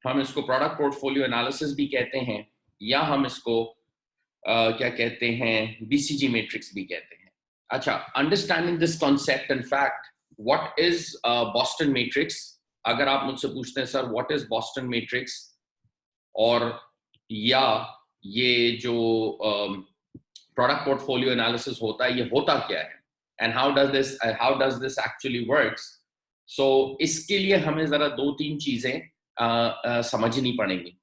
हम इसको product portfolio analysis भी कहते हैं, या हम इसको क्या कहते हैं, बीसीजी मैट्रिक्स भी कहते हैं। अच्छा, understanding this concept and fact, what is Boston matrix? अगर आप मुझसे पूछते हैं sir what is Boston matrix, और या ये जो प्रोडक्ट पोर्टफोलियो एनालिसिस होता है, ये होता क्या है, and how does this actually works, so इसके लिए हमें जरा दो तीन चीजें समझनी पड़ेंगी।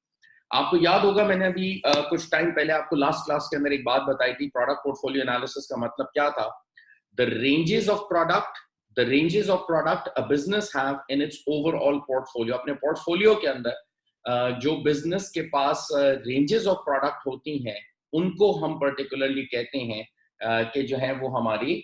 आपको याद होगा मैंने अभी कुछ टाइम पहले आपको लास्ट क्लास के अंदर एक बात बताई थी, प्रोडक्ट पोर्टफोलियो एनालिसिस का मतलब क्या था। The ranges of product, the ranges of product a business have in its overall portfolio. अपने पोर्टफोलियो के अंदर जो बिजनेस के पास रेंजेस ऑफ प्रोडक्ट होती हैं, उनको हम पर्टिकुलरली कहते हैं कि जो है वो हमारी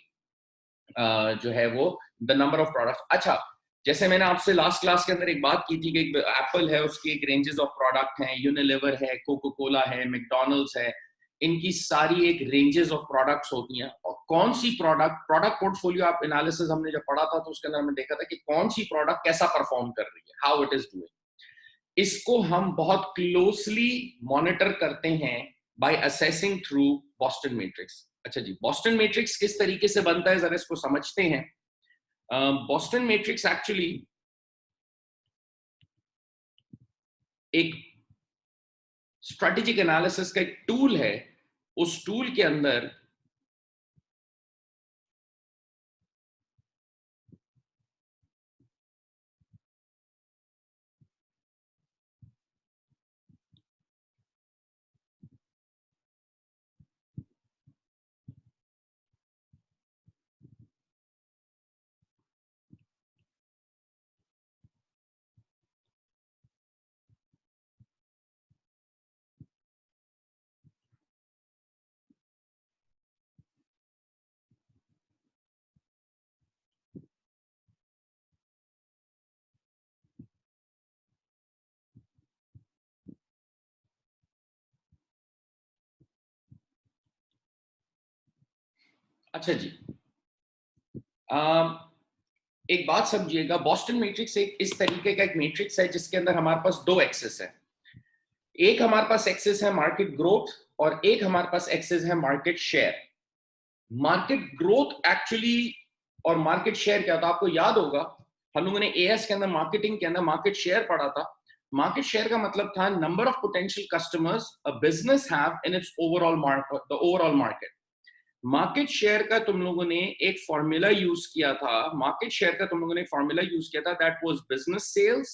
जो है वो द नंबर ऑफ प्रोडक्ट। अच्छा, जैसे मैंने आपसे लास्ट क्लास के अंदर एक बात की थी कि एप्पल है, उसकी एक रेंजेस ऑफ प्रोडक्ट हैं, यूनिलीवर है, कोको कोला है, मैकडॉनल्ड्स है, इनकी सारी एक रेंजेस ऑफ प्रोडक्ट्स होती हैं। और कौन सी प्रोडक्ट, प्रोडक्ट पोर्टफोलियो आप एनालिसिस हमने जब पढ़ा था तो उसके अंदर हमने देखा था कि कौन सी प्रोडक्ट कैसा परफॉर्म कर रही है, हाउ इट इज डूइंग। इसको हम बहुत क्लोजली मॉनिटर करते हैं by assessing through Boston matrix. अच्छा जी, बॉस्टन मैट्रिक्स किस तरीके से बनता है, जरा इसको समझते हैं। बॉस्टन मैट्रिक्स एक्चुअली एक स्ट्रेटेजिक एनालिसिस का एक टूल है। उस टूल के अंदर अच्छा जी, एक बात समझिएगा, बॉस्टन मैट्रिक्स एक इस तरीके का एक मैट्रिक्स है जिसके अंदर हमारे पास दो एक्सेस है। एक हमारे पास एक्सेस है मार्केट ग्रोथ, और एक हमारे पास एक्सेस है market share. Market growth actually और मार्केट शेयर क्या था, आपको याद होगा हम लोगों ने एएस के अंदर, मार्केटिंग के अंदर मार्केट शेयर पढ़ा था। मार्केट शेयर का मतलब था number of potential customers a business have in its overall market, the overall market. Market share का तुम लोगों ने एक फॉर्मूला यूज किया था, मार्केट शेयर का तुम लोगों ने एक फॉर्मूला यूज किया था, that was business sales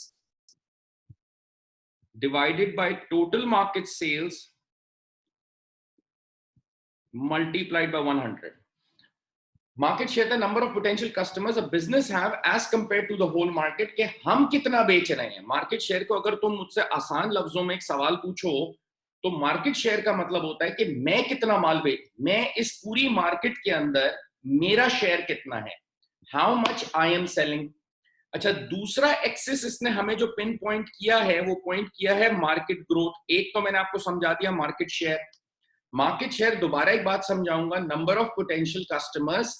divided by total market sales multiplied by 100. Market share the number of potential customers a business have as compare to the whole market, के हम कितना बेच रहे हैं। मार्केट शेयर को अगर तुम मुझसे आसान लफ्जों में एक सवाल पूछो तो मार्केट शेयर का मतलब होता है कि मैं कितना माल बेच, मैं इस पूरी मार्केट के अंदर मेरा शेयर कितना है, how much I am selling. अच्छा, दूसरा एक्सिस इसने हमें जो पिन पॉइंट किया है वो पॉइंट किया है मार्केट ग्रोथ। एक तो मैंने आपको समझा दिया मार्केट शेयर। मार्केट शेयर दोबारा एक बात समझाऊंगा, number of potential customers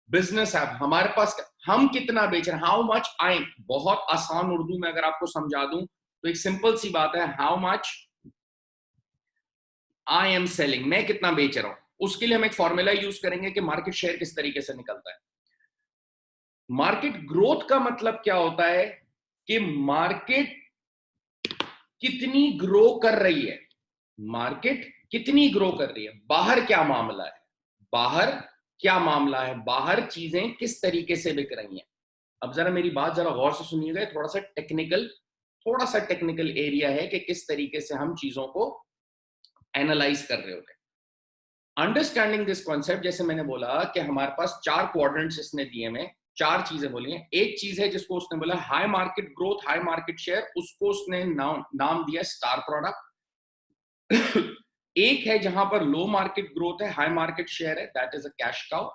business app, हमारे पास हम कितना बेच रहे हैं, हाउ मच आई, बहुत आसान उर्दू में अगर आपको समझा दूं तो एक सिंपल सी बात है, how much I am selling, मैं कितना बेच रहा हूं। उसके लिए हम एक फॉर्मूला यूज करेंगे कि मार्केट शेयर किस तरीके से निकलता है। मार्केट ग्रोथ का मतलब क्या होता है कि मार्केट कितनी ग्रो कर रही है, मार्केट कितनी ग्रो कर रही है, बाहर क्या मामला है, बाहर क्या मामला है, बाहर चीजें किस तरीके से बिक रही हैं। अब जरा मेरी बात जरा गौर से सुनिएगा, थोड़ा सा टेक्निकल एरिया है कि किस तरीके से हम चीजों को एनालाइज कर रहे होते हैं। अंडरस्टैंडिंग दिस कॉन्सेप्ट, जैसे मैंने बोला कि हमारे पास चार क्वाड्रेंट्स इसने दिए में, चार चीजें बोली हैं। एक चीज है जिसको उसने बोला high market growth, high market share, उसको उसने नाम दिया स्टार प्रोडक्ट। एक है जहां पर लो मार्केट ग्रोथ है, हाई मार्केट शेयर है, that is a cash cow.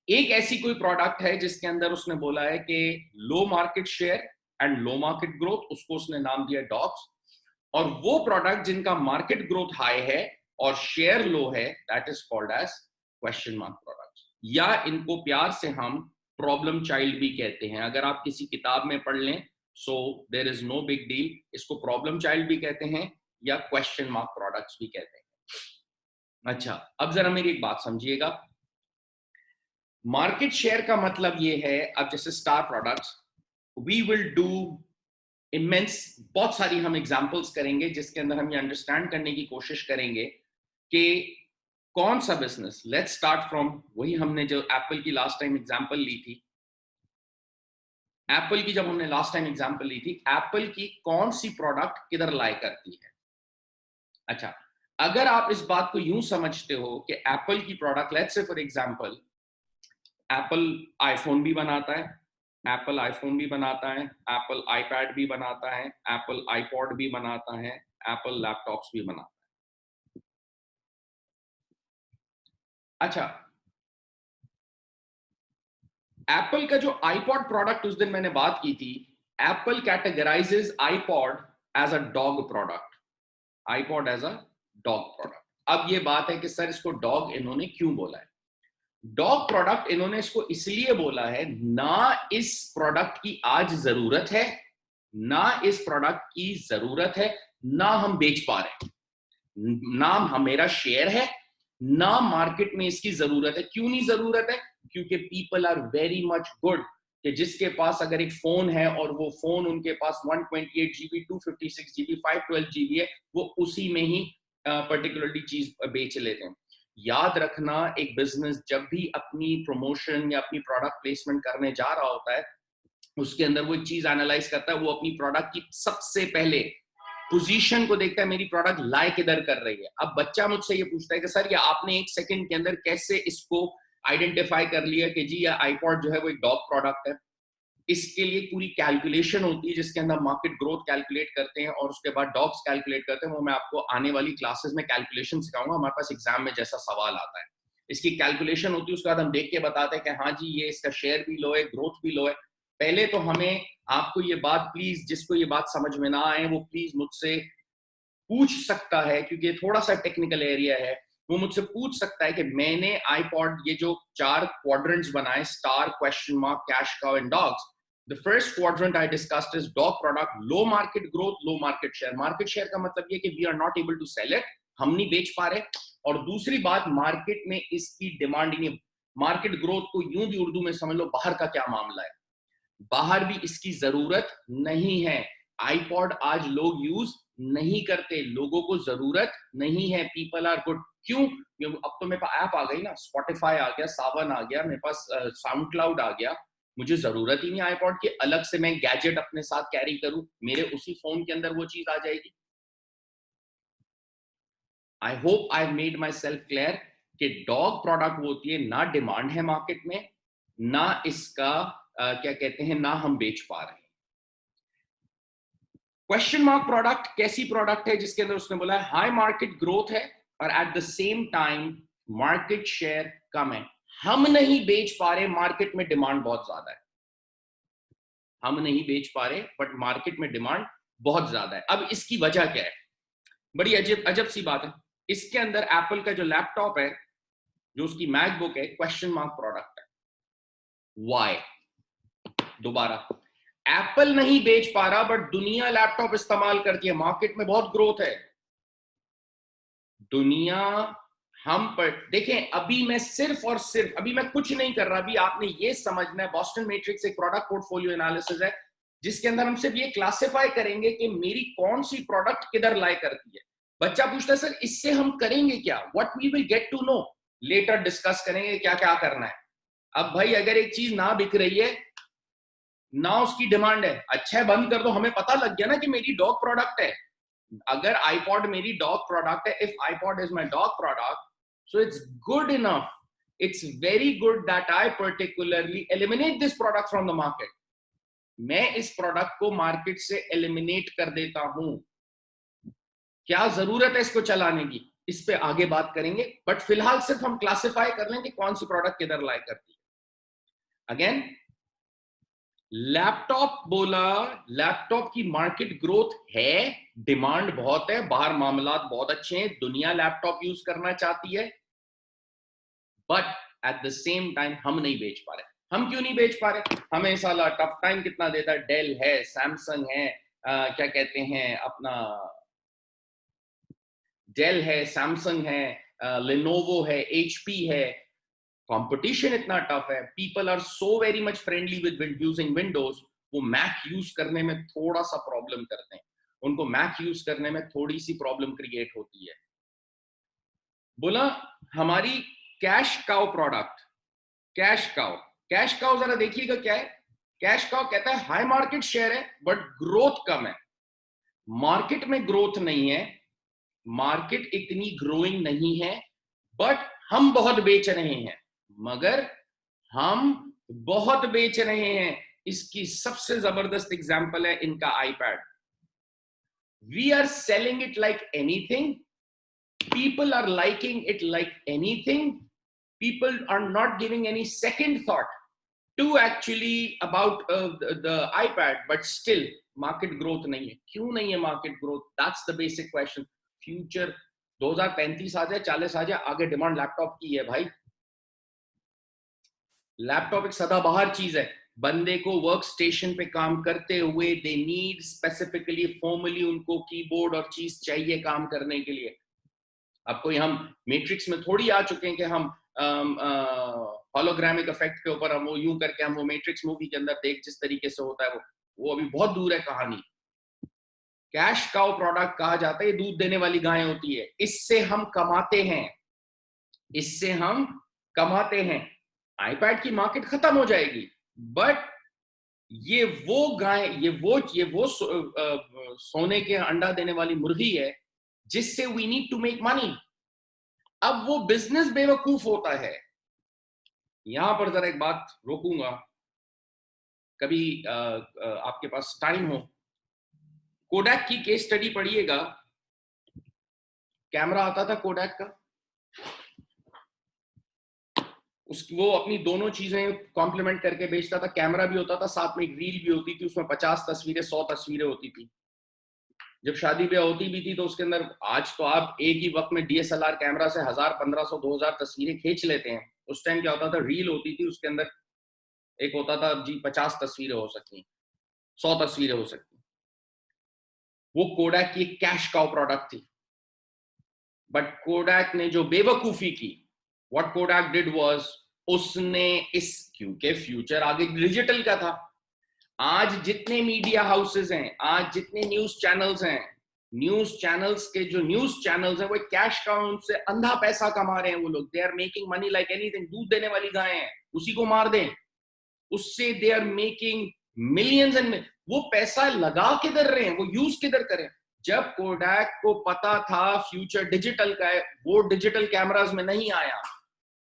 एक ऐसी कोई प्रोडक्ट है जिसके अंदर उसने बोला है कि low market share and low market growth, उसको उसने नाम दिया डॉग्स। और वो प्रोडक्ट जिनका मार्केट ग्रोथ हाई है और शेयर लो है, that is called as question mark products, या इनको प्यार से हम प्रॉब्लम चाइल्ड भी कहते हैं। अगर आप किसी किताब में पढ़ लें so there is no big deal. इसको प्रॉब्लम चाइल्ड भी कहते हैं या क्वेश्चन मार्क प्रोडक्ट्स भी कहते हैं। अच्छा, अब जरा मेरी एक बात समझिएगा। मार्केट शेयर का मतलब ये है, अब जैसे star products, we will do immense, बहुत सारी हम एग्जांपल्स करेंगे जिसके अंदर हम ये अंडरस्टैंड करने की कोशिश करेंगे कि कौन सा बिजनेस, लेट्स स्टार्ट फ्रॉम वही हमने जो एप्पल की लास्ट टाइम एग्जांपल ली थी। एप्पल की जब हमने लास्ट टाइम एग्जांपल ली थी, एप्पल की कौन सी प्रोडक्ट किधर लाई करती है। अच्छा, अगर आप इस बात को यूं समझते हो कि एप्पल की product, let's say for example Apple iPhone भी बनाता है, एप्पल आईफोन भी बनाता है, एप्पल आईपैड भी बनाता है, एप्पल आईपॉड भी बनाता है, एप्पल लैपटॉप्स भी बनाता है। अच्छा, एप्पल का जो आईपॉड प्रोडक्ट उस दिन मैंने बात की थी, Apple categorises iPod as a dog product, iPod as a dog product. अब ये बात है कि सर इसको डॉग इन्होंने क्यों बोला है? डॉग प्रोडक्ट इन्होंने इसको इसलिए बोला है, ना इस प्रोडक्ट की आज जरूरत है, ना इस प्रोडक्ट की जरूरत है, ना हम बेच पा रहे, ना मेरा शेयर है, ना मार्केट में इसकी जरूरत है। क्यों नहीं जरूरत है? क्योंकि people are very much good कि जिसके पास अगर एक फोन है और वो फोन उनके पास 128 GB, 256 GB, 512 GB है, वो उसी में ही पर्टिकुलरली चीज बेच लेते हैं। याद रखना, एक बिजनेस जब भी अपनी प्रमोशन या अपनी प्रोडक्ट प्लेसमेंट करने जा रहा होता है, उसके अंदर वो एक चीज एनालाइज करता है, वो अपनी प्रोडक्ट की सबसे पहले पोजीशन को देखता है, मेरी प्रोडक्ट लाई किधर कर रही है। अब बच्चा मुझसे ये पूछता है कि सर ये आपने एक सेकंड के अंदर कैसे इसको आइडेंटिफाई कर लिया कि जी ये आईपॉड जो है वो एक डॉग प्रोडक्ट है? इसके लिए पूरी कैलकुलेशन होती है जिसके अंदर मार्केट ग्रोथ कैलकुलेट करते हैं और उसके बाद डॉग्स कैलकुलेट करते हैं। वो मैं आपको आने वाली क्लासेस में कैलकुलेशन सिखाऊंगा, हमारे पास एग्जाम में जैसा सवाल आता है इसकी कैलकुलेशन होती है। उसके बाद हम देख के बताते हैं कि हाँ जी ये इसका शेयर भी लो है, ग्रोथ भी लो है। पहले तो हमें आपको ये बात, प्लीज जिसको ये बात समझ में ना आए वो प्लीज मुझसे पूछ सकता है, क्योंकि थोड़ा सा टेक्निकल एरिया है। वो मुझसे पूछ सकता है कि मैंने आईपॉड ये जो 4 क्वाड्रेंट्स बनाए, star, question mark, cash cow and dogs, the first quadrant I discussed is dog product, low market growth, low market share. Market share का मतलब ये कि we are not able to sell it, हम नहीं बेच पा रहे। और दूसरी बात, मार्केट में इसकी डिमांड ही नहीं। मार्केट ग्रोथ को यूं भी उर्दू में समझ लो, बाहर का क्या मामला है, बाहर भी इसकी जरूरत नहीं है। आईपॉड आज लोग यूज नहीं करते, लोगों को जरूरत नहीं है, पीपल आर गुड। क्यों? अब तो मेरे पास ऐप आ गई ना, स्पॉटिफाई आ गया, सावन आ गया, मेरे पास साउंड क्लाउड आ गया, मुझे जरूरत ही नहीं आईपॉड की अलग से मैं गैजेट अपने साथ कैरी करूं, मेरे उसी फोन के अंदर वो चीज आ जाएगी। I hope I made my self clear कि डॉग प्रोडक्ट वो होती है, ना डिमांड है मार्केट में, ना इसका क्या कहते हैं, ना हम बेच पा रहे हैं। क्वेश्चन मार्क प्रोडक्ट कैसी प्रोडक्ट है जिसके अंदर उसने बोला है हाई मार्केट ग्रोथ है और at the same time market share कम है। हम नहीं बेच पा रहे, मार्केट में डिमांड बहुत ज्यादा है। हम नहीं बेच पा रहे बट मार्केट में डिमांड बहुत ज्यादा है। अब इसकी वजह क्या है? बड़ी अजब अजब सी बात है। इसके अंदर एप्पल का जो लैपटॉप है, जो उसकी मैकबुक है, क्वेश्चन मार्क प्रोडक्ट है। वाई? दोबारा, एप्पल नहीं बेच पा रहा बट दुनिया लैपटॉप इस्तेमाल करती है, मार्केट में बहुत ग्रोथ है। दुनिया हम पर देखें, अभी मैं सिर्फ और सिर्फ, अभी मैं कुछ नहीं कर रहा, अभी आपने ये समझना है बॉस्टन मैट्रिक्स एक प्रोडक्ट पोर्टफोलियो एनालिसिस है जिसके अंदर हम सिर्फ ये क्लासिफाई करेंगे कि मेरी कौन सी प्रोडक्ट किधर लाई करती है। बच्चा पूछता है सर इससे हम करेंगे क्या? What we will get to know later, discuss करेंगे क्या क्या करना है। अब भाई अगर एक चीज ना बिक रही है, ना उसकी डिमांड है, अच्छा है बंद कर दो, हमें पता लग गया ना कि मेरी डॉग प्रोडक्ट है। अगर आईपॉड मेरी डॉग प्रोडक्ट है, if iPod is my dog product, so it's good enough, it's very good that I particularly eliminate this product from the market. मैं इस प्रोडक्ट को मार्केट से एलिमिनेट कर देता हूं। क्या जरूरत है इसको चलाने की, इस पे आगे बात करेंगे, बट फिलहाल सिर्फ हम क्लासिफाई कर लें कि कौन सी प्रोडक्ट किधर लाई करती है। अगेन, लैपटॉप बोला, लैपटॉप की मार्केट ग्रोथ है, डिमांड बहुत है, बाहर मामलात बहुत अच्छे हैं, दुनिया लैपटॉप यूज करना चाहती है, but at the same time हम नहीं बेच पा रहे। हम क्यों नहीं बेच पा रहे? हमें साला टफ टाइम कितना देता है, डेल है, सैमसंग है, क्या कहते हैं अपना डेल है, सैमसंग है, लेनोवो है, एचपी है, कंपटीशन इतना टफ है, people are so very much friendly with using Windows, वो मैक यूज करने में थोड़ा सा प्रॉब्लम करते हैं, उनको मैक यूज करने में थोड़ी सी प्रॉब्लम क्रिएट होती है। बोला हमारी cash cow product, cash cow जरा देखिएगा क्या है। कैश काउ कहता है हाई मार्केट शेयर है बट ग्रोथ कम है। मार्केट में ग्रोथ नहीं है, मार्केट इतनी ग्रोइंग नहीं है, बट हम बहुत बेच रहे हैं, मगर हम बहुत बेच रहे हैं। इसकी सबसे जबरदस्त एग्जांपल है इनका iPad. We are selling it like anything, people are liking it like anything, people are not giving any second thought to actually about the iPad, but still market growth nahi hai। kyun nahi hai market growth? That's the basic question। future 2035 आ जाए, 40 आ जाए, आगे demand laptop की है भाई। Laptop एक सदाबहार चीज है, बंदे को वर्क स्टेशन पे काम करते हुए दे नीड स्पेसिफिकली फॉर्मली उनको कीबोर्ड और चीज चाहिए काम करने के लिए। अब कोई हम मैट्रिक्स में थोड़ी आ चुके हैं कि हम होलोग्रामिक इफेक्ट के ऊपर हम वो यूं करके हम वो मैट्रिक्स मूवी के अंदर देख जिस तरीके से होता है वो अभी बहुत दूर है कहानी। कैश काउ प्रोडक्ट कहा जाता है, ये दूध देने वाली गाय होती है, इससे हम कमाते हैं, इससे हम कमाते हैं। आईपैड की मार्केट खत्म हो जाएगी, बट ये वो गाय, ये वो सोने के अंडा देने वाली मुर्गी है जिससे we need to make money. अब वो बिजनेस बेवकूफ होता है। यहां पर जरा एक बात रोकूंगा, कभी आपके पास टाइम हो, कोडैक की केस स्टडी पढ़िएगा। कैमरा आता था कोडैक का, वो अपनी दोनों चीजें कॉम्प्लीमेंट करके बेचता था। कैमरा भी होता था, साथ में एक रील भी होती थी, उसमें 50 तस्वीरें 100 तस्वीरें होती थी। जब शादी ब्याह होती भी थी तो उसके अंदर, आज तो आप एक ही वक्त में डीएसएलआर कैमरा से 1000, 1500, 2000 तस्वीरें खींच लेते हैं। उस टाइम क्या होता था, रील होती थी, उसके अंदर एक होता था जी 50 तस्वीरें हो सकती, 100 तस्वीरें हो सकती। वो कोडैक की कैश काउ प्रोडक्ट थी, बट कोडैक ने जो बेवकूफी की, व्हाट कोडैक डिड वाज, उसने क्योंकि फ्यूचर आगे डिजिटल का था। आज जितने मीडिया हाउसेस हैं, आज जितने न्यूज चैनल्स हैं, न्यूज चैनल्स के जो न्यूज चैनल्स हैं वो कैश काउंट से अंधा पैसा कमा रहे हैं। वो लोग they are making money like anything. दूध देने वाली गाय है, उसी को मार दें, उससे they are making millions and वो पैसा लगा किधर रहे हैं, वो यूज किधर करें। जब कोडैक को पता था फ्यूचर डिजिटल का है, वो डिजिटल कैमरास में नहीं आया,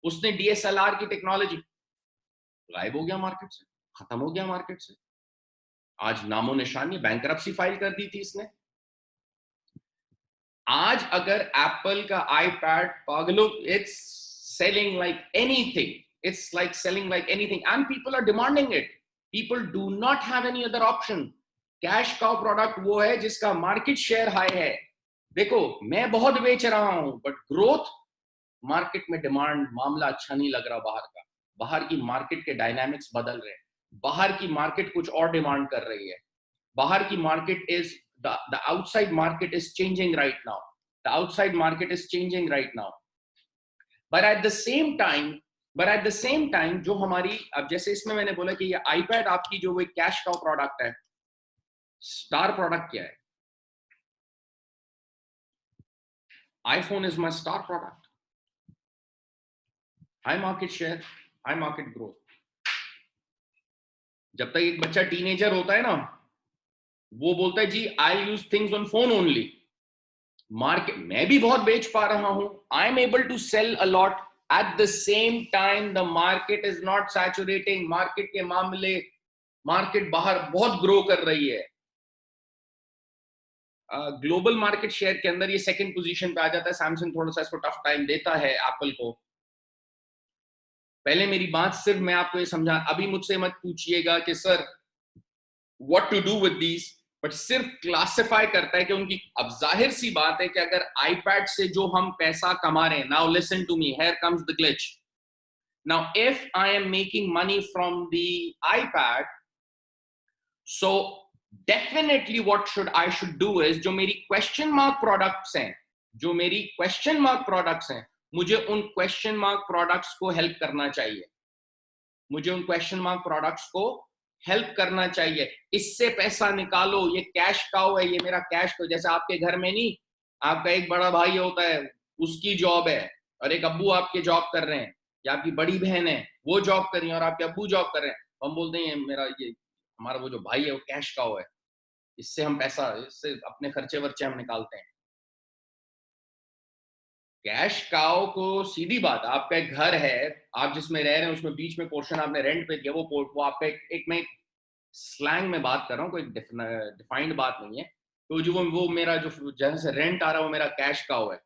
उसने डीएसएलआर की टेक्नोलॉजी, गायब हो गया मार्केट से, खत्म हो गया मार्केट से। आज नामो निशानी, बैंकरप्सी फाइल कर दी थी इसने। आज अगर एप्पल का आईपैड, पागलों, it's selling like anything, it's like selling like anything and people are demanding it, people do not have any other option। Cash cow product वो है जिसका मार्केट शेयर हाई है। देखो मैं बहुत बेच रहा हूं बट ग्रोथ, मार्केट में डिमांड मामला अच्छा नहीं लग रहा। बाहर का, बाहर की मार्केट के डायनामिक्स बदल रहे हैं, बाहर की मार्केट कुछ और डिमांड कर रही है। बाहर की market is the outside market is changing right now, the outside market is changing right now, but at the same time जो हमारी, अब जैसे इसमें मैंने बोला कि ये आईपैड आपकी जो वो कैश काउ प्रोडक्ट है, स्टार प्रोडक्ट क्या है? IPhone is my star product, high market share, high market growth. जब तक एक बच्चा टीनेजर होता है ना, वो बोलता है जी I use things on phone only. Market मैं भी बहुत बेच पा रहा हूं, I am able to sell a lot, at the same time the market is not saturating. Market के मामले, मार्केट बाहर बहुत ग्रो कर रही है। ग्लोबल मार्केट शेयर के अंदर ये सेकंड पोजीशन पे आ जाता है। सैमसंग थोड़ा सा इसको टफ टाइम देता है एप्पल को। पहले मेरी बात सिर्फ मैं आपको ये समझा, अभी मुझसे मत पूछिएगा कि sir what to do with these, but सिर्फ क्लासिफाई करता है कि उनकी, अब जाहिर सी बात है कि अगर आईपैड से जो हम पैसा कमा रहे हैं, now listen to me, here comes the glitch, Now if I am making money from the iPad, so definitely what I should do is, जो मेरी question mark products हैं, जो मेरी question mark products हैं, मुझे उन question mark products को help करना चाहिए, मुझे उन question mark products को हेल्प करना चाहिए। इससे पैसा निकालो, ये कैश काउ है, ये मेरा कैश काउ। जैसे आपके घर में नहीं, आपका एक बड़ा भाई होता है, उसकी जॉब है, और एक अब्बू आपके जॉब कर रहे हैं, या आपकी बड़ी बहन है वो जॉब कर रही है और आपके अब्बू जॉब कर रहे हैं, हम बोलते हैं मेरा ये हमारा वो जो भाई है वो कैश काउ है, इससे हम पैसा, इससे अपने खर्चे वर्चे हम निकालते हैं। कैश काउ को सीधी बात, आपका एक घर है, आप जिसमें रह रहे हैं उसमें बीच में पोर्शन आपने रेंट पे दिया, वो आपका एक मैं स्लैंग में बात कर रहा हूँ, कोई डिफाइंड बात नहीं है। तो जो वो मेरा जो जहाँ से रेंट आ रहा है वो मेरा कैश काउ है।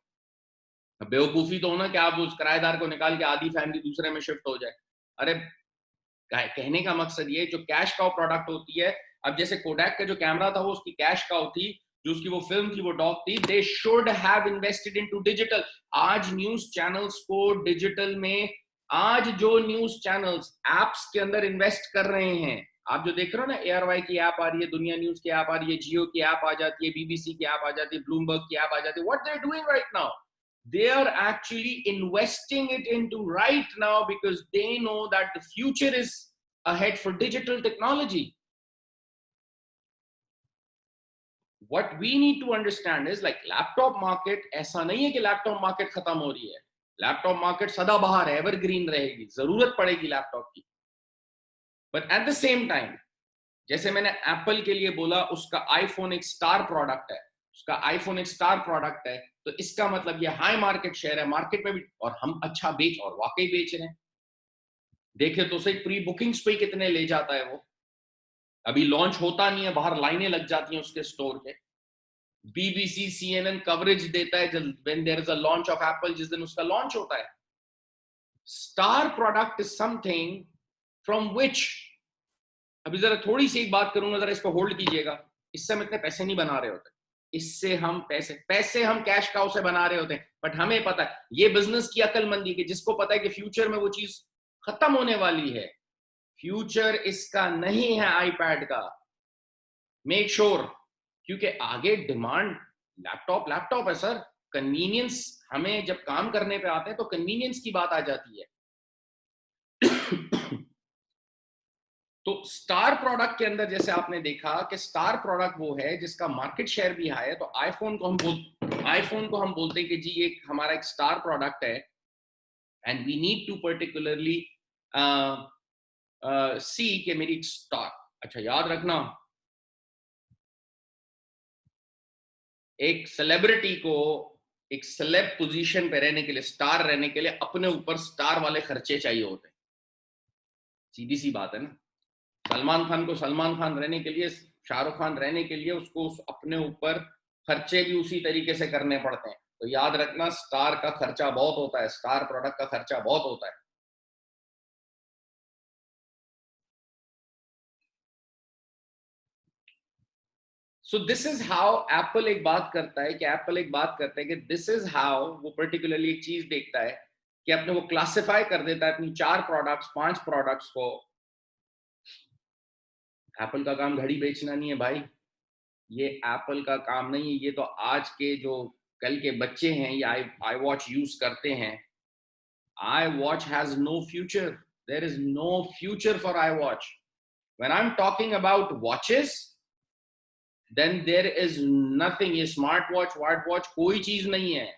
बेवकूफी तो होना कि आप उस किराएदार को निकाल के आधी फैमिली दूसरे में शिफ्ट हो जाए। अरे कहने का मकसद ये, जो कैश काउ प्रोडक्ट होती है, अब जैसे कोडैक का जो कैमरा था वो उसकी कैश काउ थी, जो उसकी वो फिल्म थी वो डॉग थी, they should have invested into digital. आज न्यूज चैनल्स को डिजिटल में, आज जो न्यूज चैनल्स एप्स के अंदर इन्वेस्ट कर रहे हैं, आप जो देख रहे हो ना, ARY की ऐप आ रही है, दुनिया न्यूज की ऐप आ रही है, जियो की ऐप आ जाती है, BBC की ऐप आ जाती है, ब्लूमबर्ग की ऐप आ जाती है, what they are doing right now, they are actually investing it into right now because they know that the future is ahead for digital technology. What we need to understand is, like laptop market, ऐसा नहीं है कि laptop market खत्म हो रही है, laptop market सदाबहार है, evergreen रहेगी, जरूरत पड़ेगी लैपटॉप की। But at the same time, जैसे मैंने एप्पल के लिए बोला, उसका आईफोन एक स्टार प्रोडक्ट है, उसका आईफोन एक स्टार प्रोडक्ट है, तो इसका मतलब ये हाई मार्केट शेयर है मार्केट में भी, और हम अच्छा बेच, और वाकई बेच रहे हैं। देखे तो सही प्री बुकिंग्स पे कितने ले जाता है वो, अभी लॉन्च होता नहीं है, बाहर लाइनें लग जाती हैं उसके स्टोर के। BBC CNN कवरेज देता है when there is a launch of Apple, जिस दिन उसका लॉन्च होता है। Star product is something from which, अभी जरा थोड़ी सी एक बात करूंगा, जरा इसको होल्ड कीजिएगा। इससे हम इतने पैसे नहीं बना रहे होते, इससे हम पैसे हम कैश काउ से बना रहे होते हैं, बट हमें पता है ये बिजनेस की अकलमंदी की, जिसको पता है कि फ्यूचर में वो चीज खत्म होने वाली है, फ्यूचर इसका नहीं है आईपैड का, मेक श्योर क्योंकि आगे डिमांड लैपटॉप लैपटॉप है सर, कन्वीनियंस, हमें जब काम करने पे आते हैं तो कन्वीनियंस की बात आ जाती है। तो स्टार प्रोडक्ट के अंदर जैसे आपने देखा कि स्टार प्रोडक्ट वो है जिसका मार्केट शेयर भी हाई है, तो आईफोन को हम बोलते हैं कि जी ये हमारा एक स्टार प्रोडक्ट है, and we need to particularly see कि मेरी स्टार, अच्छा याद रखना, एक सेलिब्रिटी को एक सेलेब पोजीशन पे रहने के लिए, स्टार रहने के लिए, अपने ऊपर स्टार वाले खर्चे चाहिए होते हैं, सीधी सी बात है ना। सलमान खान को सलमान खान रहने के लिए, शाहरुख खान रहने के लिए, उसको अपने ऊपर खर्चे भी उसी तरीके से करने पड़ते हैं। तो याद रखना, स्टार का खर्चा बहुत होता है, स्टार प्रोडक्ट का खर्चा बहुत होता है। So this is how Apple एक बात करता है कि दिस इज हाउ वो पर्टिकुलरली एक चीज देखता है कि अपने वो क्लासिफाई कर देता है अपनी 4 प्रोडक्ट्स 5 प्रोडक्ट्स को। एप्पल का काम घड़ी बेचना नहीं है भाई, ये एप्पल का काम नहीं है, ये तो आज के जो कल के बच्चे हैं ये आई वॉच यूज करते हैं। IWatch has no future, there is no future for iWatch. When I am talking about watches, then there is nothing, ये स्मार्ट वॉच कोई चीज नहीं है।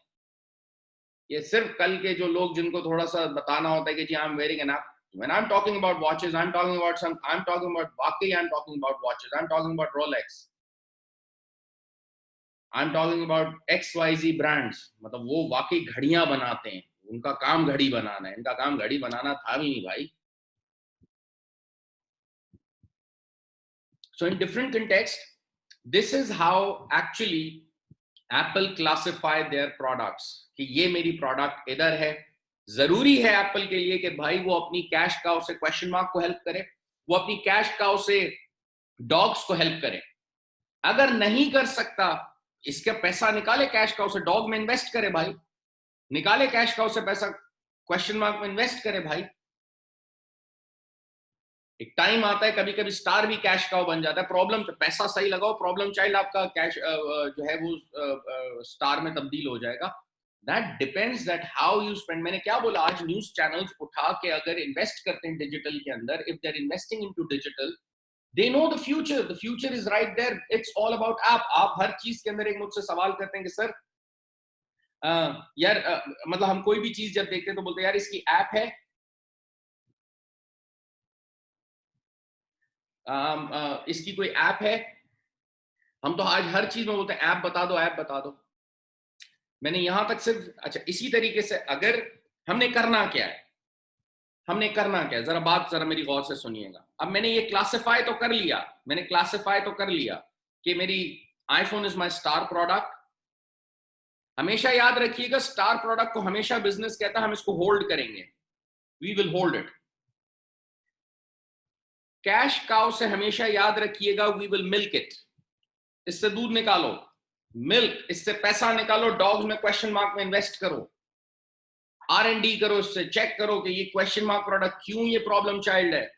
ये सिर्फ कल के जो लोग जिनको थोड़ा सा बताना होता है कि जी I am wearing an app. When I'm talking about watches, I'm talking about वाकई I'm talking about watches, I'm talking about Rolex, I'm talking about XYZ brands, मतलब वो वाकई घड़ियां बनाते हैं, उनका काम घड़ी बनाना है, इनका काम घड़ी बनाना था भी नहीं भाई। So in different context, this is how actually Apple classify their products कि ये मेरी प्रोडक्ट इधर है। जरूरी है एप्पल के लिए कि भाई वो अपनी कैश काउ से क्वेश्चन मार्क को हेल्प करे, वो अपनी कैश काउ से डॉग्स को हेल्प करे। अगर नहीं कर सकता, इसका पैसा निकाले कैश काउ से, डॉग में इन्वेस्ट करे भाई, निकाले कैश काउ से पैसा, क्वेश्चन मार्क में इन्वेस्ट करे भाई। एक टाइम आता है कभी कभी स्टार भी कैश काउ बन जाता है। प्रॉब्लम, पैसा सही लगाओ, प्रॉब्लम चाइल्ड आपका कैश जो है वो स्टार में तब्दील हो जाएगा। That depends that how you spend. मैंने क्या बोला, आज न्यूज चैनल्स उठा के अगर इन्वेस्ट करते हैं डिजिटल के अंदर, if they are investing into digital, they know the future is right there, it's all about app. आप हर चीज के अंदर एक मुझसे सवाल करते हैं कि सर यार मतलब हम कोई भी चीज जब देखते हैं तो बोलते हैं यार इसकी ऐप है, इसकी कोई ऐप है। हम तो आज हर चीज में बोलते हैं ऐप बता दो, ऐप बता दो। मैंने यहां तक सिर्फ, अच्छा इसी तरीके से अगर हमने करना क्या है, हमने करना क्या है, जरा बात जरा मेरी गौर से सुनिएगा। अब मैंने ये क्लासिफाई तो कर लिया, मैंने क्लासिफाई तो कर लिया कि मेरी iPhone is my star product. हमेशा याद रखिएगा स्टार प्रोडक्ट को हमेशा बिजनेस कहता है हम इसको होल्ड करेंगे, we will hold it. Cash cow से हमेशा याद रखिएगा वी विल मिल्क इट। इससे दूध निकालो, मिल्क, इससे पैसा निकालो, डॉग्स में क्वेश्चन मार्क में इन्वेस्ट करो, R&D करो, इससे चेक करो कि ये क्वेश्चन मार्क प्रोडक्ट क्यों ये प्रॉब्लम चाइल्ड है।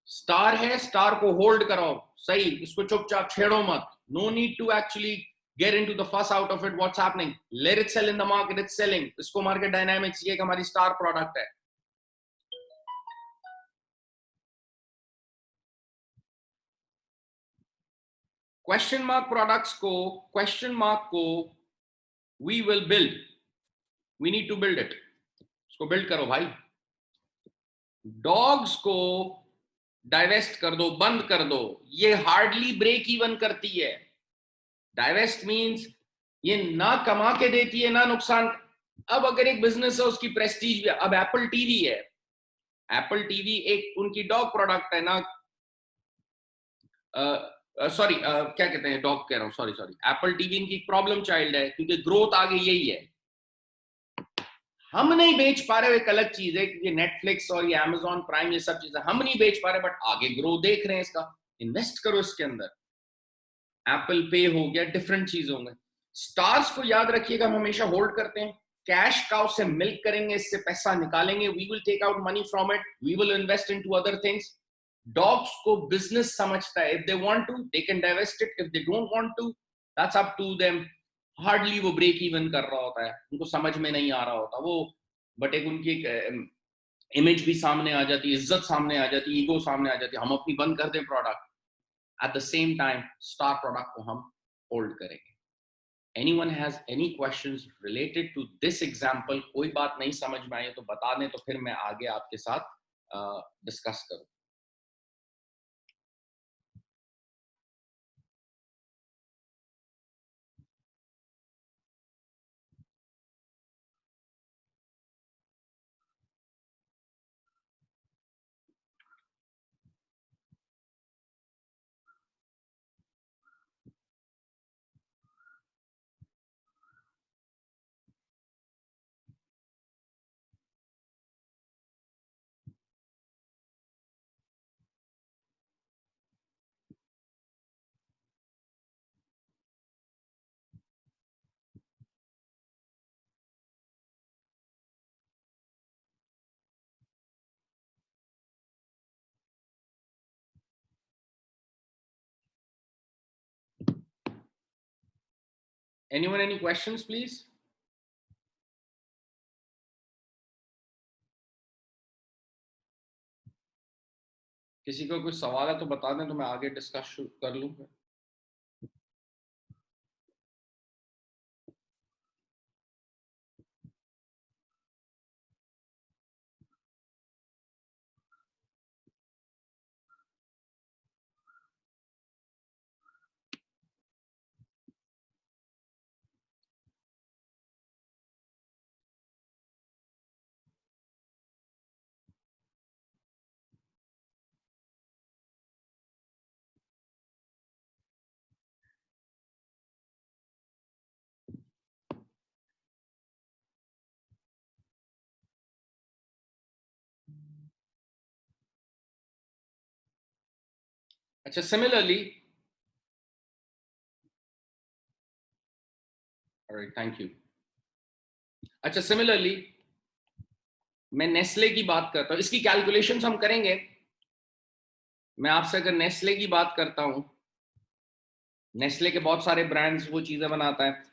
स्टार है, स्टार को होल्ड कराओ, सही, इसको चुपचाप छेड़ो मत। No need to actually get into the fuss out of it, what's happening, let it sell in the market, it's selling, इसको मार्केट डायनामिक्स, ये हमारी स्टार प्रोडक्ट है। क्वेश्चन मार्क प्रोडक्ट्स को, क्वेश्चन मार्क को we will build, we need to build it, इसको build करो भाई। Dogs को डाइवेस्ट कर दो, बंद कर दो, ये हार्डली ब्रेक इवन करती है। डाइवेस्ट मींस ये ना कमा के देती है ना नुकसान। अब अगर एक बिजनेस है उसकी प्रेस्टीज भी, अब एप्पल टीवी है, एप्पल टीवी एक उनकी डॉग प्रोडक्ट है ना, सॉरी क्या कहते हैं, डॉग कह रहा हूं, सॉरी सॉरी, एप्पल टीवी इनकी प्रॉब्लम चाइल्ड है क्योंकि ग्रोथ आगे यही है। हम नहीं बेच पा रहे, एक अलग चीज है क्योंकि नेटफ्लिक्स और ये अमेजॉन प्राइम ये सब चीजें हम नहीं बेच पा रहे, बट आगे ग्रो देख रहे हैं इसका। इन्वेस्ट करो इसके अंदर, एप्पल पे हो गया, डिफरेंट चीज होंगे। स्टार्स को याद रखिएगा, हम हमेशा होल्ड करते हैं, कैश काउ से मिल्क करेंगे, इससे पैसा निकालेंगे, we will take out money from it, we will invest into other things. Dogs को बिजनेस समझता है, if they want to they can divest it, if they don't want to that's up to them. Hardly वो break even कर रहा होता है, उनको समझ में नहीं आ रहा होता वो, बट एक उनकी इमेज भी सामने आ जाती है, इज्जत सामने आ जाती है, ईगो सामने आ जाती है, हम अपनी बंद कर दें product, eight the same time star product को हम होल्ड करेंगे। Anyone has any questions related to this example? कोई बात नहीं समझ में आई तो बता दें, तो फिर मैं आगे आपके साथ डिस्कस करूं। Anyone any questions please? किसी को कोई सवाल है तो बता दें, तो मैं आगे डिस्कस कर लूं। अच्छा, सिमिलरली, ऑलराइट, थैंक यू। अच्छा, सिमिलरली मैं नेस्ले की बात करता हूं, इसकी कैलकुलेशंस हम करेंगे। मैं आपसे अगर नेस्ले की बात करता हूँ, नेस्ले के बहुत सारे ब्रांड्स वो चीजें बनाता है।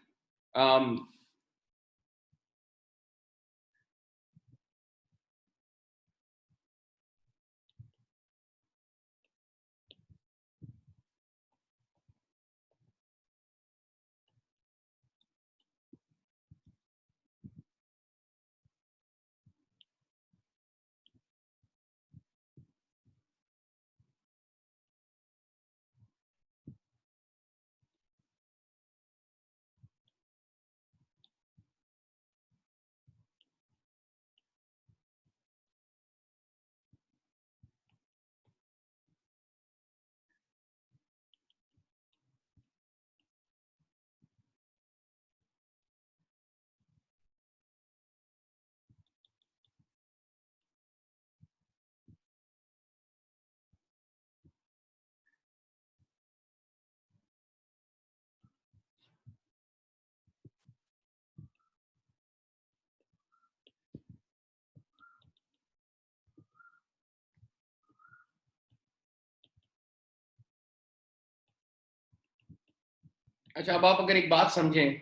अच्छा, अब आप अगर एक बात समझें,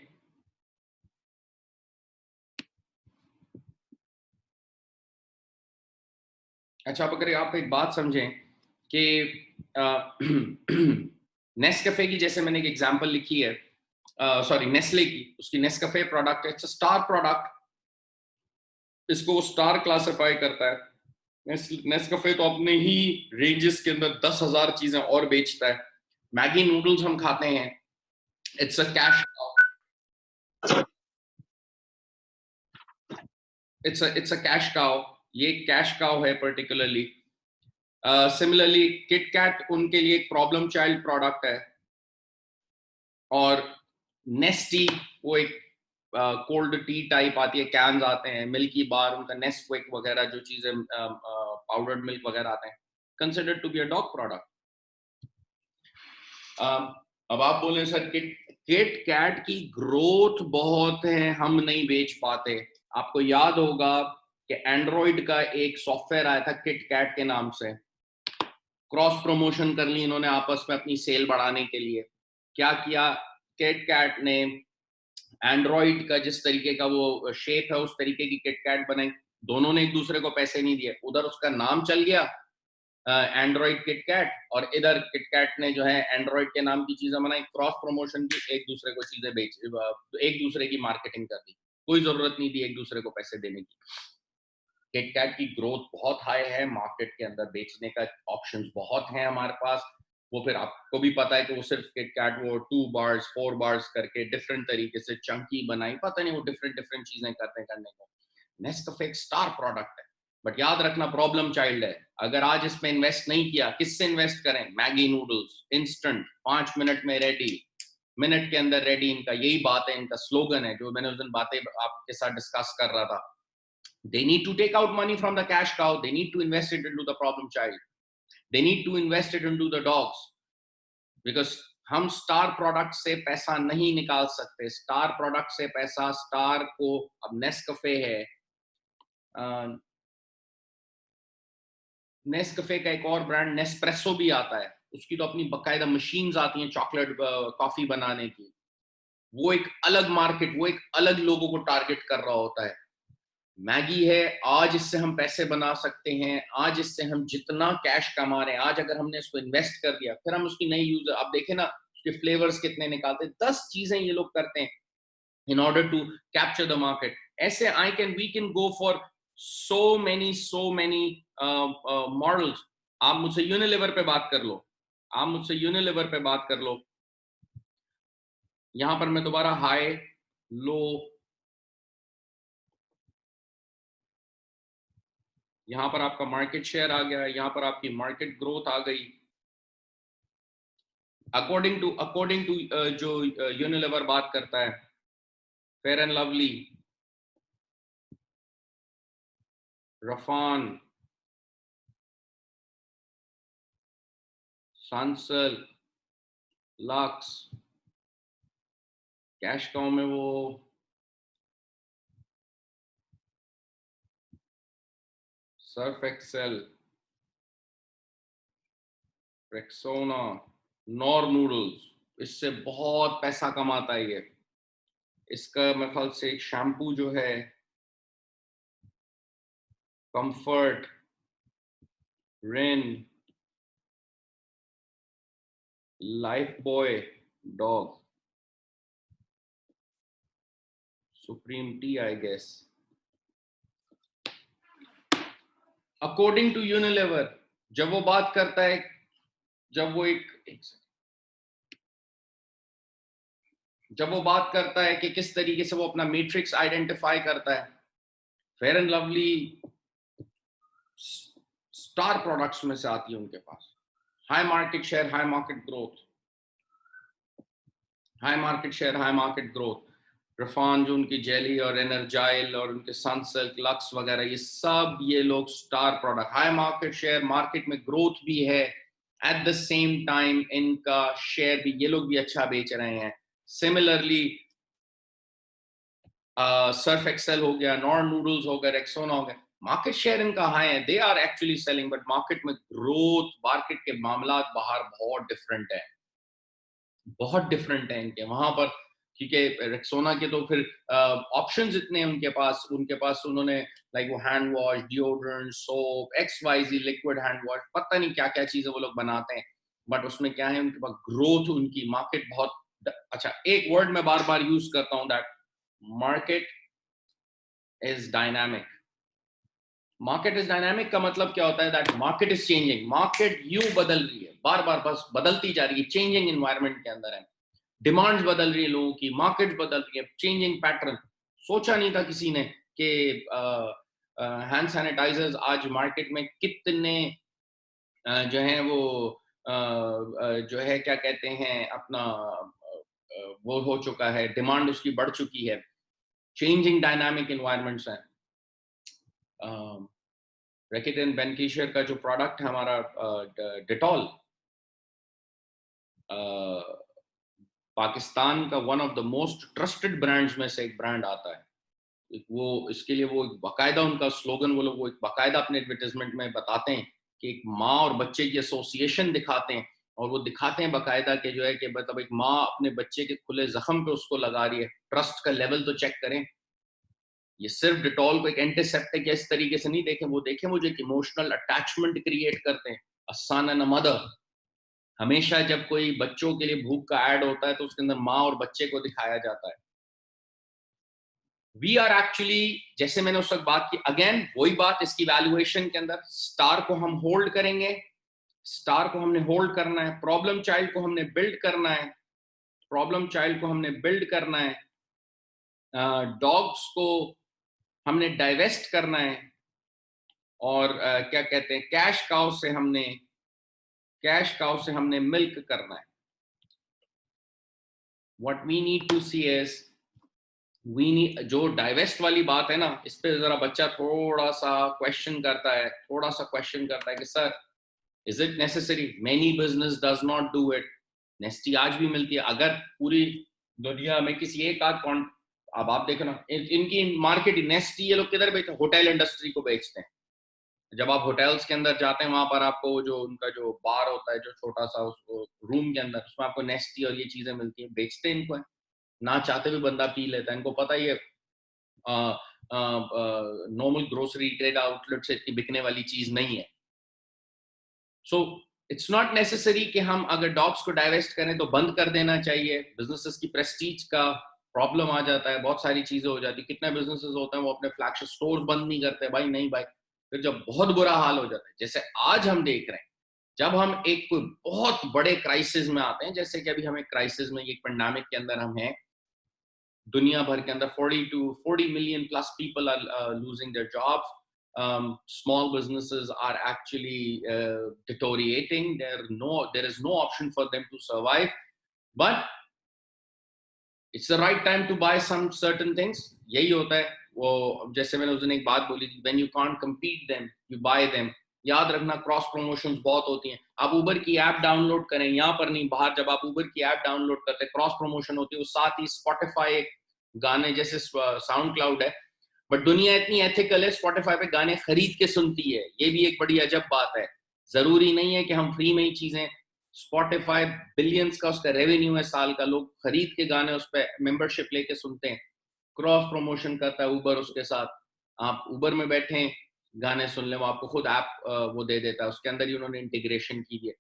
अच्छा अब अगर आप एक बात समझें कि नेस्कैफे की, जैसे मैंने एक एग्जांपल लिखी है, सॉरी नेस्ले की, उसकी नेस्कैफे प्रोडक्ट है, इट्स अ स्टार प्रोडक्ट, इसको वो स्टार क्लासिफाई करता है। नेस्कैफे तो अपने ही रेंजेस के अंदर 10,000 चीजें और बेचता है। मैगी नूडल्स हम खाते हैं, it's a cash, it's a cash cow, ये कैश काउ है पर्टिकुलरली। सिमिलरली किट कैट उनके लिए एक प्रॉब्लम चाइल्ड प्रोडक्ट है, और नेस्टी वो एक कोल्ड टी टाइप आती है, कैंस आते हैं, मिल्की बार, उनका नेस्क्विक वगैरह जो चीजें पाउडर्ड मिल्क वगैरह आते हैं, considered to be a dog product. अब आप बोले सर किट किट कैट की ग्रोथ बहुत है, हम नहीं बेच पाते। आपको याद होगा कि एंड्रॉइड का एक सॉफ्टवेयर आया था किट कैट के नाम से, क्रॉस प्रमोशन कर ली इन्होंने आपस में अपनी सेल बढ़ाने के लिए। क्या किया, किट कैट ने एंड्रॉइड का जिस तरीके का वो शेप है उस तरीके की किट कैट बनाई, दोनों ने एक दूसरे को पैसे नहीं दिए, उधर उसका नाम चल गया एंड्रॉइड किट कैट, और इधर किट कैट ने जो है एंड्रॉइड के नाम की चीजें बनाई, क्रॉस प्रमोशन की, एक दूसरे को चीजें बेच, एक दूसरे की मार्केटिंग कर दी, कोई जरूरत नहीं थी एक दूसरे को पैसे देने की। किट कैट की ग्रोथ बहुत हाई है, मार्केट के अंदर बेचने का ऑप्शंस बहुत हैं हमारे पास। वो फिर आपको भी पता है कि वो सिर्फ किट कैट वो 2 बार्स 4 बार्स करके डिफरेंट तरीके से चंकी बनाई, पता नहीं वो डिफरेंट डिफरेंट चीजें करते हैं करने को। नेस्कैफे एक स्टार प्रोडक्ट है, बट याद रखना प्रॉब्लम चाइल्ड है। अगर आज इसमें इन्वेस्ट नहीं किया, किससे इन्वेस्ट करें? मैगी नूडल्स इंस्टेंट 5 मिनट में रेडी, मिनट के अंदर रेडी, इनका यही बात है, इनका स्लोगन है, जो मैंने उस दिन बातें आपके साथ डिस्कस कर रहा था। They need to take out money from the cash cow. They need to invest it into the problem child. They need to invest it into the dogs. Because हम स्टार प्रोडक्ट से पैसा नहीं निकाल सकते। Star product से पैसा star को, अब नेस्कफे है, नेस्कफे का एक और ब्रांड नेस्प्रेसो भी आता है, उसकी तो अपनी बकायदा मशीन्स आती हैं चॉकलेट कॉफी बनाने की। वो एक अलग मार्केट, वो एक अलग लोगों को टारगेट कर रहा होता है। मैगी है, आज इससे हम पैसे बना सकते हैं, आज इससे हम जितना कैश कमा रहे हैं, आज अगर हमने इसको इन्वेस्ट कर दिया, फिर हम उसकी नई यूजर, आप देखें ना उसके फ्लेवर्स कितने निकालते हैं, 10 चीजें ये लोग करते हैं in order to capture the market. ऐसे we can go for so many models. आप मुझसे यूनिलीवर पे बात कर लो, आप मुझसे यूनिलीवर पे बात कर लो, यहां पर मैं दोबारा हाई लो, यहाँ पर आपका मार्केट शेयर आ गया, यहाँ पर आपकी मार्केट ग्रोथ आ गई। अकॉर्डिंग टू जो यूनिलीवर बात करता है, फेयर एंड लवली, रफान, सांसल, लक्स, कैश काउ में वो Surf Excel, Rexona, Knorr noodles, इससे बहुत पैसा कमाता है ये। इसका मेरे ख्याल से एक शैम्पू जो है Comfort, Rin, Lifebuoy dog, supreme tea I guess, according to Unilever. जब वो बात करता है, जब वो जब वो बात करता है कि किस तरीके से वो अपना मैट्रिक्स आइडेंटिफाई करता है, Fair and Lovely star products में से आती है उनके पास। High market share, high market growth, high market share, high market growth. रफान जो उनकी जेली और एनर्जाइल और उनके सनसिल्क, लक्स वगैरह, ये सब ये लोग star product, high market share, market में ग्रोथ भी है, एट द सेम टाइम इनका शेयर भी ये लोग भी अच्छा बेच रहे हैं। सिमिलरली सर्फ एक्सेल हो गया, नॉर नूडल्स हो गया, रेक्सोना हो गया, मार्केट शेयर इनका हाई है, they are actually selling, but market में ग्रोथ, मार्केट के मामला बाहर बहुत डिफरेंट है, बहुत डिफरेंट है इनके वहां पर। क्योंकि रेक्सोना के तो फिर ऑप्शंस इतने हैं उनके पास उन्होंने लाइक वो hand wash, deodorant, soap, X Y Z, liquid hand wash, पता नहीं क्या क्या चीजें वो लोग बनाते हैं, बट उसमें क्या है उनके पास ग्रोथ, उनकी मार्केट बहुत अच्छा। एक वर्ड मैं बार बार यूज करता हूँ, that market is dynamic. Market is dynamic का मतलब क्या होता है? That market is changing, market यूं बदल रही है, बार बार बस बदलती जा रही है, चेंजिंग इन्वायरमेंट के अंदर है, डिमांड्स बदल रही है लोगों की, मार्केट बदल रही है, चेंजिंग पैटर्न। सोचा नहीं था किसी ने कि हैंड सैनिटाइजर्स आज मार्केट में कितने जो है वो जो है क्या कहते हैं अपना वो हो चुका है, डिमांड उसकी बढ़ चुकी है, चेंजिंग डायनामिक इन्वायरमेंट्स है। रैकेट एंड बेनकिशर का जो प्रोडक्ट है हमारा डेटॉल, पाकिस्तान का one of the most trusted brands में से एक ब्रांड आता है। वो इसके लिए वो एक बाकायदा उनका स्लोगन, वो लोग वो एक बाकायदा अपने एडवर्टाइजमेंट में बताते हैं कि एक माँ और बच्चे की एसोसिएशन दिखाते हैं, और वो दिखाते हैं बाकायदा कि जो है कि मतलब एक माँ अपने बच्चे के खुले जख्म पे उसको लगा रही है। ट्रस्ट का लेवल तो चेक करें। ये सिर्फ डिटॉल को एक एंटीसेप्टिक या इस तरीके से नहीं देखें, वो देखें मुझे एक इमोशनल अटैचमेंट क्रिएट करते हैं। अ सन एंड अ मदर, हमेशा जब कोई बच्चों के लिए भूख का ऐड होता है तो उसके अंदर माँ और बच्चे को दिखाया जाता है। वी आर एक्चुअली, जैसे मैंने उस वक्त बात की, अगेन वही बात, इसकी वैल्यूएशन के अंदर स्टार को हम होल्ड करेंगे, स्टार को हमने होल्ड करना है, प्रॉब्लम चाइल्ड को हमने बिल्ड करना है, प्रॉब्लम चाइल्ड को हमने बिल्ड करना है, डॉग्स को हमने डाइवेस्ट करना है, और क्या कहते हैं कैश काउ से हमने मिल्क करना है। What we need to see is, we need, जो डाइवेस्ट वाली बात है ना, इस पे जरा बच्चा थोड़ा सा क्वेश्चन करता है, कि sir is it necessary, many business does not do it, नेस्टी आज भी मिलती है। अगर पूरी दुनिया में किसी एक आध अब आप देखो ना इनकी मार्केट, नेस्टी ये लोग किधर बेचते हैं? होटल इंडस्ट्री को बेचते हैं। जब आप होटल्स के अंदर जाते हैं, वहां पर आपको जो उनका जो बार होता है, जो छोटा सा उसको रूम के अंदर, उसमें आपको नेस्टी और ये चीजें मिलती हैं, बेचते हैं इनको है। ना चाहते भी बंदा पी लेता है, इनको पता ही है नॉर्मल ग्रोसरी ट्रेड आउटलेट से इतनी बिकने वाली चीज नहीं है। सो इट्स नॉट नेसेसरी कि हम अगर डॉग्स को डाइवेस्ट करें तो बंद कर देना चाहिए। बिजनेसेस की प्रेस्टीज का प्रॉब्लम आ जाता है, बहुत सारी चीजें हो जाती है। कितने बिजनेसेस होते हैं वो अपने फ्लैगशिप स्टोर बंद नहीं करते, भाई नहीं भाई, फिर जब बहुत बुरा हाल हो जाता है, जैसे आज हम देख रहे हैं, जब हम एक कोई बहुत बड़े क्राइसिस में आते हैं, जैसे कि अभी हम एक क्राइसिस में, एक पेंडेमिक के अंदर हम हैं, दुनिया भर के अंदर 40 million plus people are losing their jobs. Small businesses are actually deteriorating. There is no option for them to survive. But it's the right time to buy some certain things. यही होता है वो, जैसे मैंने उस दिन एक बात बोली थी, when you can't compete them, you buy them. याद रखना, क्रॉस प्रमोशंस बहुत होती हैं। आप उबर की ऐप डाउनलोड करें, यहाँ पर नहीं, बाहर जब आप उबर की ऐप डाउनलोड करते हैं, क्रॉस प्रमोशन होती है। वो साथ ही स्पॉटिफाई, गाने जैसे साउंड क्लाउड है, बट दुनिया इतनी एथिकल है, स्पॉटिफाई पे गाने खरीद के सुनती है। ये भी एक बड़ी अजब बात है। जरूरी नहीं है कि हम फ्री में ही चीजें, स्पॉटिफाई बिलियंस का उसका रेवेन्यू है साल का, लोग खरीद के गाने उस पर मेंबरशिप लेके सुनते हैं, क्रॉस प्रमोशन करता है उबर उसके साथ, आप उबर में बैठे गाने सुन ले, वो आपको खुद ऐप वो दे देता है, उसके अंदर ही उन्होंने इंटीग्रेशन की है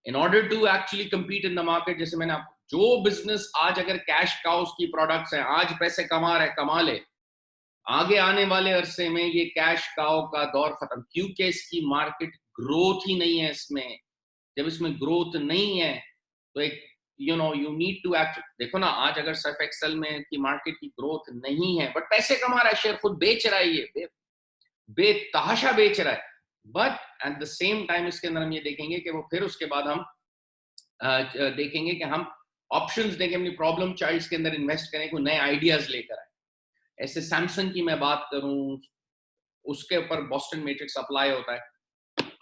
in order to actually compete in the market. जैसे मैंने आपको, जो बिजनेस आज अगर कैश काउस की प्रोडक्ट्स हैं, आज पैसे कमा रहे, कमा ले, आगे आने वाले अरसे में ये कैश काउ का दौर खत्म, क्योंकि इसकी मार्केट ग्रोथ ही नहीं है इसमें। जब इसमें ग्रोथ नहीं है तो एक यू नीड टू एक्ट, देखो ना आज अगर सर्फ एक्सेल में की मार्केट की ग्रोथ नहीं है बट पैसे कमा रहा है, शेयर खुद बेच रहा है, ये बेतहाशा बेच रहा है, but at the same time इसके अंदर हम ये देखेंगे कि वो फिर उसके बाद हम देखेंगे कि हम ऑप्शंस देखें, अपनी प्रॉब्लम चाइल्ड्स के अंदर इन्वेस्ट करें, कोई नए आइडियाज लेकर आए। ऐसे सैमसंग की मैं बात करूं, उसके ऊपर बॉस्टन मैट्रिक्स अप्लाई होता है।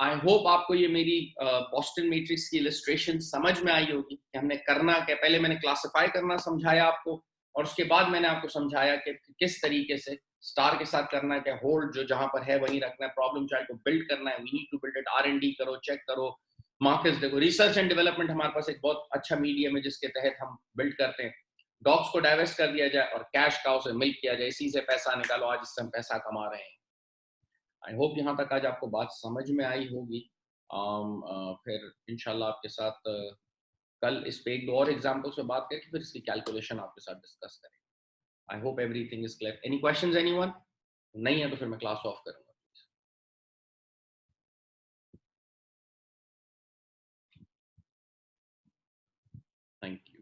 आई होप आपको ये मेरी बॉस्टन मैट्रिक्स की इलस्ट्रेशन समझ में आई होगी कि हमने करना क्या। पहले मैंने क्लासिफाई करना समझाया आपको, और उसके बाद मैंने आपको समझाया कि किस तरीके से स्टार के साथ करना है, क्या होल्ड जो जहां पर है वहीं रखना है, प्रॉब्लम चाइल्ड को बिल्ड करना है, we need to build it, R&D करो, चेक करो, मार्केट्स देखो, रिसर्च एंड डेवलपमेंट हमारे पास एक बहुत अच्छा मीडियम है जिसके तहत हम बिल्ड करते हैं। डॉग्स को डाइवेस्ट कर दिया जाए और कैश काउ से मिल्क किया जाए, इसी से पैसा निकालो, आज इससे हम पैसा कमा रहे हैं। आई होप यहाँ तक आज आपको बात समझ में आई होगी। फिर इंशाल्लाह आपके साथ कल इस पे एक दो और एग्जाम्पल्स पे बात करके फिर इसकी कैलकुलेशन आपके साथ डिस्कस करें। I hope everything is clear. Any questions anyone? नहीं है तो फिर मैं क्लास ऑफ करूंगा। Thank you.